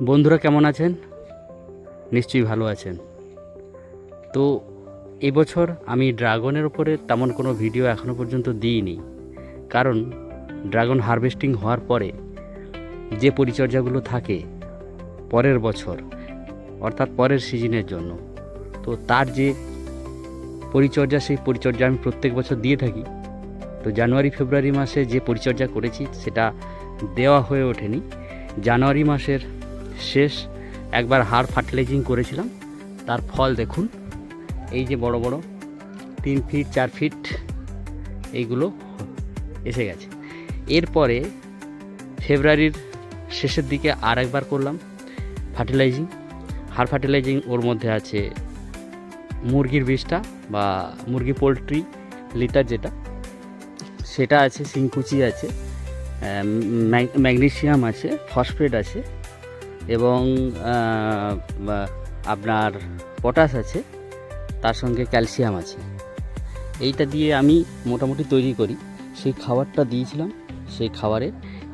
বন্ধুরা কেমন আছেন? নিশ্চয়ই ভালো আছেন। তো এবছর আমি ড্রাগনের ওপরে তেমন কোনো ভিডিও এখনও পর্যন্ত দিইনি, কারণ ড্রাগন হারভেস্টিং হওয়ার পরে যে পরিচর্যাগুলো থাকে পরের বছর অর্থাৎ পরের সিজনের জন্য, তো তার যে পরিচর্যা সেই পরিচর্যা আমি প্রত্যেক বছর দিয়ে থাকি। তো জানুয়ারি ফেব্রুয়ারি মাসে যে পরিচর্যা করেছি সেটা দেওয়া হয়ে ওঠেনি। জানুয়ারি মাসের শেষ একবার হাড় ফার্টিলাইজিং করেছিলাম, তার ফল দেখুন। এই যে বড় বড় 3 ফিট 4 ফিট এইগুলো এসে গেছে। এরপরে ফেব্রুয়ারির শেষের দিকে আর একবার করলাম ফার্টিলাইজিং, হাড় ফার্টিলাইজিং। ওর মধ্যে আছে মুরগির বীজটা বা মুরগি পোলট্রি লিটার যেটা, সেটা আছে, সিংকুচি আছে, ম্যাগনেসিয়াম আছে, ফসফেট আছে এবং আপনার পটাশ আছে, তার সঙ্গে ক্যালসিয়াম আছে। এইটা দিয়ে আমি মোটামুটি তৈরি করি। সেই খাবারটা দিয়েছিলাম, সেই খাবারে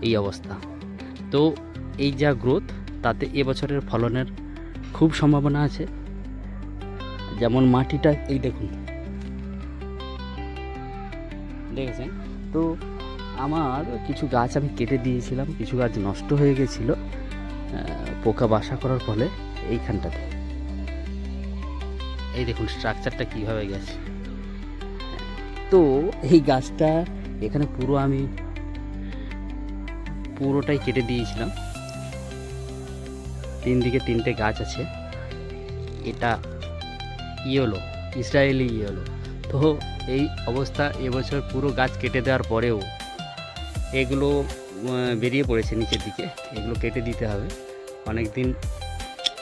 এই অবস্থা। তো এই যা গ্রোথ, তাতে এবছরের ফলনের খুব সম্ভাবনা আছে। যেমন মাটিটা এই দেখুন, দেখেছেন তো। আমার কিছু গাছ আমি কেটে দিয়েছিলাম, কিছু গাছ নষ্ট হয়ে গেছিলো পোকা বাসা করার ফলে। এইখানটাতে এই দেখুন স্ট্রাকচারটা কীভাবে গেছে। তো এই গাছটা এখানে আমি পুরোটাই কেটে দিয়েছিলাম। 3 দিকে 3টে গাছ আছে। এটা ইয়েলো, ইসরায়েলি ইয়েলো। তো এই অবস্থা, এবছর পুরো গাছ কেটে দেওয়ার পরেও এগুলো বেরিয়ে পড়েছে নিচের দিকে। এগুলো কেটে দিতে হবে, অনেক দিন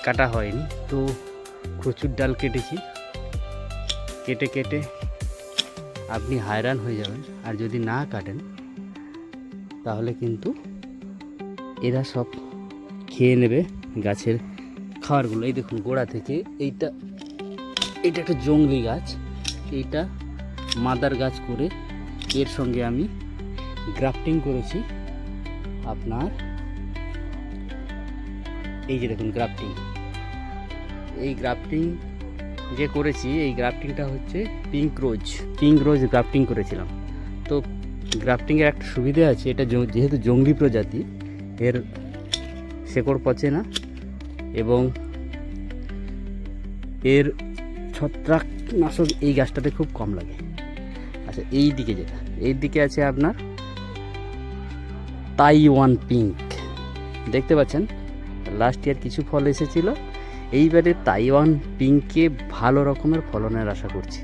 কাটা হয়নি। তো প্রচুর ডাল কেটেছি। কেটে কেটে আপনি হায়রান হয়ে যাবেন। আর যদি না কাটেন তাহলে কিন্তু এরা সব খেয়ে নেবে গাছের খাবারগুলো। এই দেখুন গোড়া থেকে এইটা একটা জংলি গাছ, এইটা মাদার গাছ করে এর সঙ্গে আমি গ্রাফটিং করেছি। আপনার এই যে দেখুন গ্রাফটিং, এই গ্রাফটিং যে করেছি, এই গ্রাফটিংটা হচ্ছে পিঙ্ক রোজ গ্রাফটিং করেছিলাম। তো গ্রাফটিংয়ের একটা সুবিধা আছে, এটা যেহেতু জংলি প্রজাতি, এর শেকড় পচে না এবং এর ছত্রাকনাশক এই গাছটাতে খুব কম লাগে। আচ্ছা, এই দিকে এই দিকে আছে আপনার তাইওয়ান পিঙ্ক, দেখতে পাচ্ছেন লাস্ট ইয়ার কিছু ফল এসেছিল। এইবারে তাইওয়ান পিঙ্কে ভালো রকমের ফলনের আশা করছি।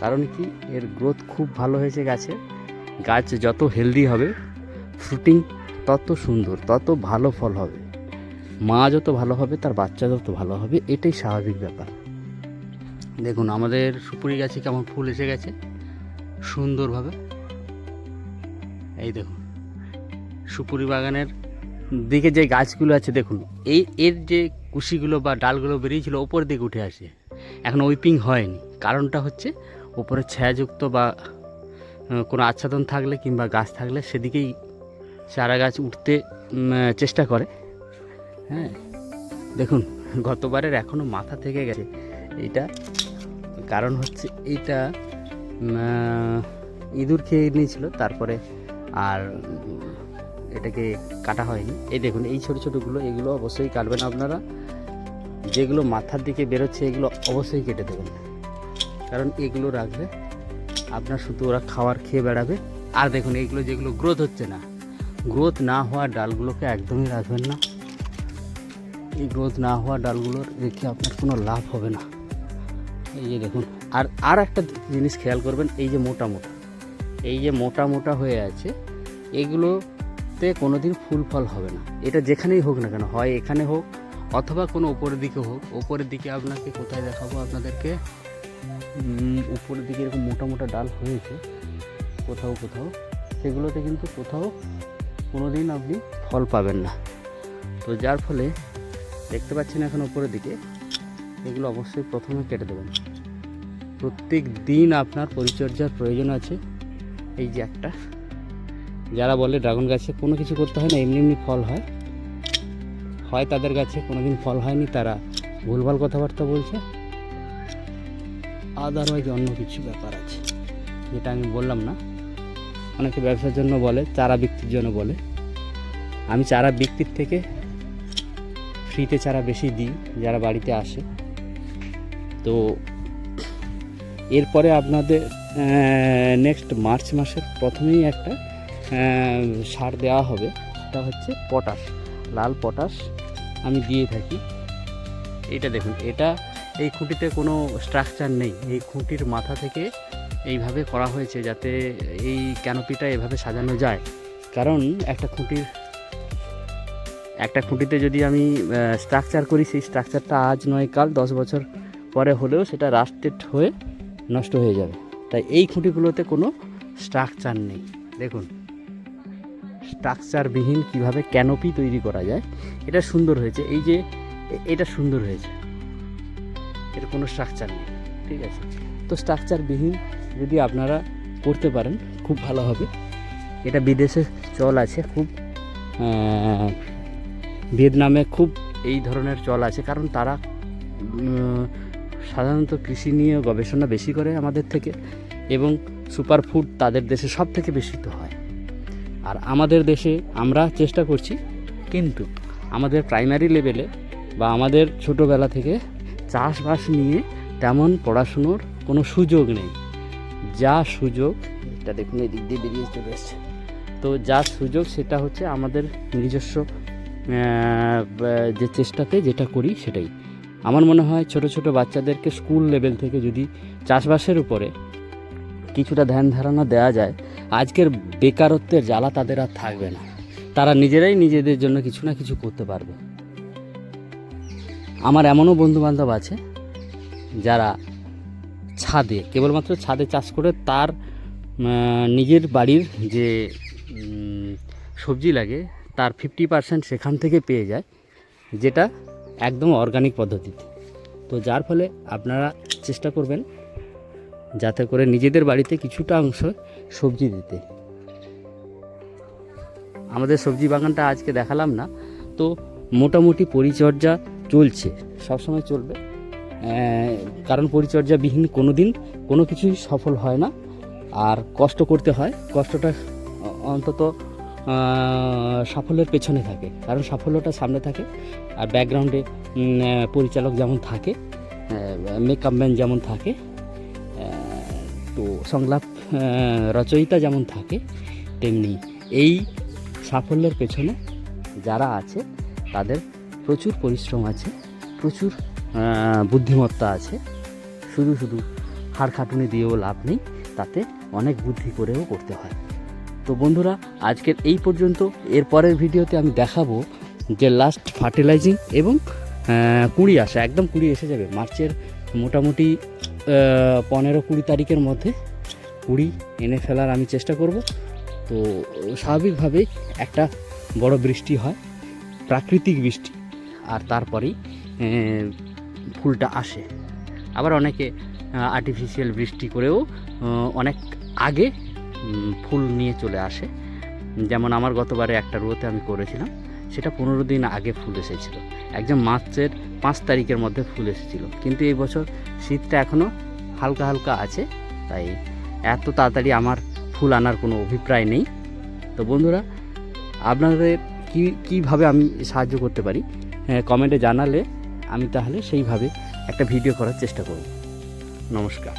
কারণ কি, এর গ্রোথ খুব ভালো হয়েছে গাছে। গাছ যত হেলদি হবে, ফ্রুটিং তত সুন্দর, তত ভালো ফল হবে। মা যত ভালো হবে, তার বাচ্চা যত ভালো হবে, এটাই স্বাভাবিক ব্যাপার। দেখুন আমাদের সুপুরি গাছে কেমন ফুল এসে গেছে সুন্দরভাবে। এই দেখুন সুপুরি বাগানের দিকে যে গাছগুলো আছে দেখুন, এর যে কুশিগুলো বা ডালগুলো বেরিয়েছিল ওপর দিকে উঠে আসে, এখন উইপিং হয়নি। কারণটা হচ্ছে ওপরে ছায়াযুক্ত বা কোনো আচ্ছাদন থাকলে কিংবা গাছ থাকলে সেদিকেই চারা গাছ উঠতে চেষ্টা করে। হ্যাঁ দেখুন গতবারের এখনও মাথা থেকে গেছে। এইটা কারণ হচ্ছে এইটা ইঁদুর খেয়ে নিয়েছিল, তারপরে আর এটাকে কাটা হয়নি। এই দেখুন এই ছোটো ছোটোগুলো, এগুলো অবশ্যই কাটবেন আপনারা। যেগুলো মাথার দিকে বেরোচ্ছে এগুলো অবশ্যই কেটে দেবেন, কারণ এগুলো রাখলে আপনার শুধু ওরা খাবার খেয়ে বেড়াবে। আর দেখুন এইগুলো যেগুলো গ্রোথ হচ্ছে না, গ্রোথ না হওয়া ডালগুলোকে একদমই রাখবেন না। এই গ্রোথ না হওয়া ডালগুলোর রেখে আপনার কোনো লাভ হবে না। এই যে দেখুন, আর একটা জিনিস খেয়াল করবেন, এই যে মোটা মোটা হয়ে আছে, এগুলোতে কোনো দিন ফুল ফল হবে না। এটা যেখানেই হোক না কেন, হয় এখানে হোক অথবা কোনো উপরের দিকে হোক। উপরের দিকে আপনাকে কোথায় দেখাবো আপনাদেরকে, উপরের দিকে এরকম মোটা মোটা ডাল হয়েছে কোথাও কোথাও, সেগুলোতে কিন্তু কোথাও কোনো দিন আপনি ফল পাবেন না। তো যার ফলে দেখতে পাচ্ছেন এখন উপরের দিকে, এগুলো অবশ্যই প্রথমে কেটে দেবেন। প্রত্যেক দিন আপনার পরিচর্যার প্রয়োজন আছে। এই যে একটা, যারা বলে ড্রাগন গাছে কোনো কিছু করতে হয় না, এমনি এমনি ফল হয়, হয় তাদের কাছে কোনোদিন ফল হয়নি, তারা ভুলভাল কথাবার্তা বলছে, আদারওয়াইজ অন্য কিছু ব্যাপার আছে যেটা আমি বললাম না। অনেকে ব্যবসার জন্য বলে, চারা বিক্রির জন্য বলে। আমি চারা বিক্রির থেকে ফ্রিতে চারা বেশি দিই যারা বাড়িতে আসে। তো এরপরে আপনাদের নেক্সট মার্চ মাসের প্রথমেই একটা সার দেওয়া হবে, সেটা হচ্ছে পটাশ, লাল পটাশ আমি দিয়ে থাকি। এটা দেখুন, এটা এই খুঁটিতে কোনো স্ট্রাকচার নেই, এই খুঁটির মাথা থেকে এইভাবে করা হয়েছে যাতে এই ক্যানোপিটা এভাবে সাজানো যায়। কারণ একটা খুঁটিতে যদি আমি স্ট্রাকচার করি, সেই স্ট্রাকচারটা আজ নয় কাল 10 বছর পরে হলেও সেটা রাস্টেড হয়ে নষ্ট হয়ে যাবে। তাই এই খুঁটিগুলোতে কোনো স্ট্রাকচার নেই। দেখুন স্ট্রাকচারবিহীন কীভাবে ক্যানোপি তৈরি করা যায়, এটা সুন্দর হয়েছে। এই যে এটা সুন্দর হয়েছে, এর কোনো স্ট্রাকচার নেই, ঠিক আছে। তো স্ট্রাকচারবিহীন যদি আপনারা করতে পারেন খুব ভালো হবে। এটা বিদেশে চল আছে খুব, ভিয়েতনামে খুব এই ধরনের চল আছে, কারণ তারা সাধারণত কৃষি নিয়ে গবেষণা বেশি করে আমাদের থেকে, এবং সুপারফুড তাদের দেশে সব থেকে বেশি তো হয়। আর আমাদের দেশে আমরা চেষ্টা করছি, কিন্তু আমাদের প্রাইমারি লেভেলে বা আমাদের ছোটোবেলা থেকে চাষবাস নিয়ে তেমন পড়াশুনোর কোনো সুযোগ নেই। যা সুযোগ, এটা দেখুন এই দিক দিয়ে বেরিয়ে চলে এসছে, তো যা সুযোগ সেটা হচ্ছে আমাদের নিজস্ব যে চেষ্টাতে যেটা করি সেটাই। আমার মনে হয় ছোট ছোট বাচ্চাদেরকে স্কুল লেভেল থেকে যদি চাষবাসের উপরে কিছুটা ধ্যান ধারণা দেওয়া যায়, আজকের বেকারত্বের জ্বালা তাদের আর থাকবে না। তারা নিজেরাই নিজেদের জন্য কিছু না কিছু করতে পারবে। আমার এমনও বন্ধুবান্ধব আছে যারা ছাদে, কেবলমাত্র ছাদে চাষ করে তার নিজের বাড়ির যে সবজি লাগে তার 50% সেখান থেকে পেয়ে যায়, যেটা একদম অর্গানিক পদ্ধতিতে। তো যার ফলে আপনারা চেষ্টা করবেন যাতে করে নিজেদের বাড়িতে কিছুটা অংশ সবজি দিতে। আমাদের সবজি বাগানটা আজকে দেখালাম না, তো মোটামুটি পরিচর্যা চলছে, সবসময় চলবে, কারণ পরিচর্যাবিহীন কোনো দিন কোনো কিছুই সফল হয় না। আর কষ্ট করতে হয়, কষ্টটা অন্তত সাফল্যের পেছনে থাকে, কারণ সাফল্যটা সামনে থাকে। আর ব্যাকগ্রাউন্ডে পরিচালক যেমন থাকে, মেকআপ ম্যান যেমন থাকে, তো সংলাপ রচয়িতা যেমন থাকে, তেমনি এই সাফল্যের পেছনে যারা আছে তাদের প্রচুর পরিশ্রম আছে, প্রচুর বুদ্ধিমত্তা আছে। শুধু শুধু হাড় খাটুনি দিয়েও লাভ নেই, তাতে অনেক বুদ্ধি করেও করতে হয়। তো বন্ধুরা, আজকের এই পর্যন্ত। এর পরের ভিডিওতে আমি দেখাবো যে লাস্ট ফার্টিলাইজিং এবং কুঁড়ি আসা, একদম কুঁড়ি এসে যাবে মার্চের মোটামুটি 15-20 তারিখের মধ্যে কুঁড়ি এনে ফেলার আমি চেষ্টা করব। তো স্বাভাবিকভাবেই একটা বড় বৃষ্টি হয়, প্রাকৃতিক বৃষ্টি, আর তারপরেই ফুলটা আসে। আবার অনেকে আর্টিফিশিয়াল বৃষ্টি করেও অনেক আগে ফুল নিয়ে চলে আসে। যেমন আমার গতবারে একটা রোতে আমি করেছিলাম, সেটা 15 দিন আগে ফুল এসেছিলো, একদম মার্চের 5 তারিখের মধ্যে ফুল এসেছিলো। কিন্তু এই বছর শীতটা এখনও হালকা হালকা আছে, তাই এত তাড়াতাড়ি আমার ফুল আনার কোনো অভিপ্রায় নেই। তো বন্ধুরা, আপনাদের কীভাবে আমি সাহায্য করতে পারি কমেন্টে জানালে আমি তাহলে সেইভাবে একটা ভিডিও করার চেষ্টা করব। নমস্কার।